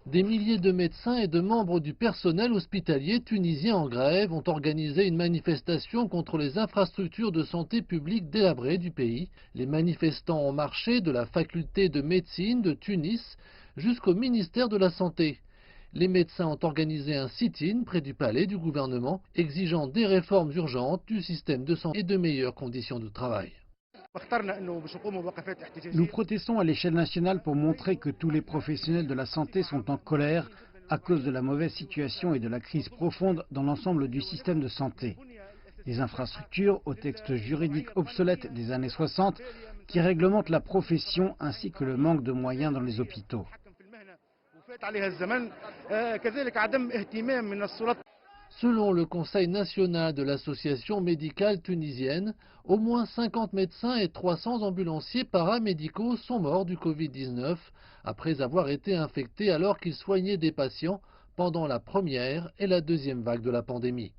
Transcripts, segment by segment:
Des milliers de médecins et de membres du personnel hospitalier tunisien en grève ont organisé une manifestation contre les infrastructures de santé publique délabrées du pays. Les manifestants ont marché de la faculté de médecine de Tunis jusqu'au ministère de la Santé. Les médecins ont organisé un sit-in près du palais du gouvernement, exigeant des réformes urgentes du système de santé et de meilleures conditions de travail. Nous protestons à l'échelle nationale pour montrer que tous les professionnels de la santé sont en colère à cause de la mauvaise situation et de la crise profonde dans l'ensemble du système de santé. Les infrastructures aux textes juridiques obsolètes des années 60 qui réglementent la profession ainsi que le manque de moyens dans les hôpitaux. Selon le Conseil national de l'association médicale tunisienne, au moins 50 médecins et 300 ambulanciers paramédicaux sont morts du Covid-19 après avoir été infectés alors qu'ils soignaient des patients pendant la première et la deuxième vague de la pandémie.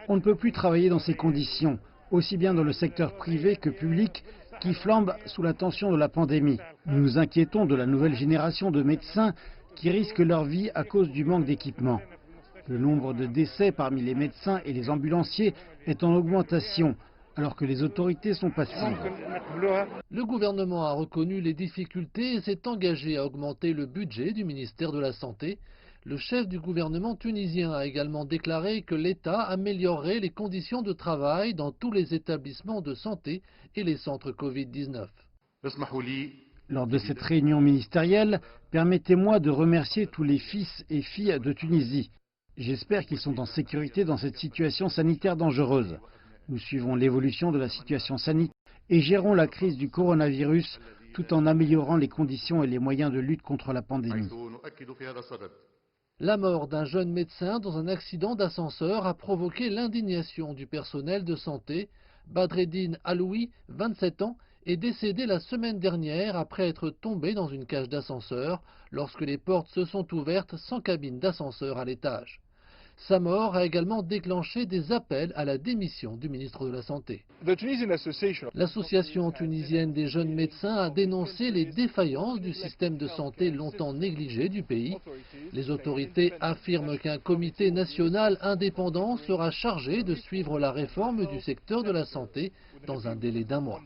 On ne peut plus travailler dans ces conditions, aussi bien dans le secteur privé que public, qui flambe sous la tension de la pandémie. Nous nous inquiétons de la nouvelle génération de médecins qui risquent leur vie à cause du manque d'équipement. Le nombre de décès parmi les médecins et les ambulanciers est en augmentation, alors que les autorités sont passives. Le gouvernement a reconnu les difficultés et s'est engagé à augmenter le budget du ministère de la Santé. Le chef du gouvernement tunisien a également déclaré que l'État améliorerait les conditions de travail dans tous les établissements de santé et les centres Covid-19. Lors de cette réunion ministérielle, permettez-moi de remercier tous les fils et filles de Tunisie. J'espère qu'ils sont en sécurité dans cette situation sanitaire dangereuse. Nous suivons l'évolution de la situation sanitaire et gérons la crise du coronavirus tout en améliorant les conditions et les moyens de lutte contre la pandémie. La mort d'un jeune médecin dans un accident d'ascenseur a provoqué l'indignation du personnel de santé. Badreddine Aloui, 27 ans, est décédé la semaine dernière après être tombé dans une cage d'ascenseur lorsque les portes se sont ouvertes sans cabine d'ascenseur à l'étage. Sa mort a également déclenché des appels à la démission du ministre de la Santé. L'association tunisienne des jeunes médecins a dénoncé les défaillances du système de santé longtemps négligé du pays. Les autorités affirment qu'un comité national indépendant sera chargé de suivre la réforme du secteur de la santé dans un délai d'1 mois.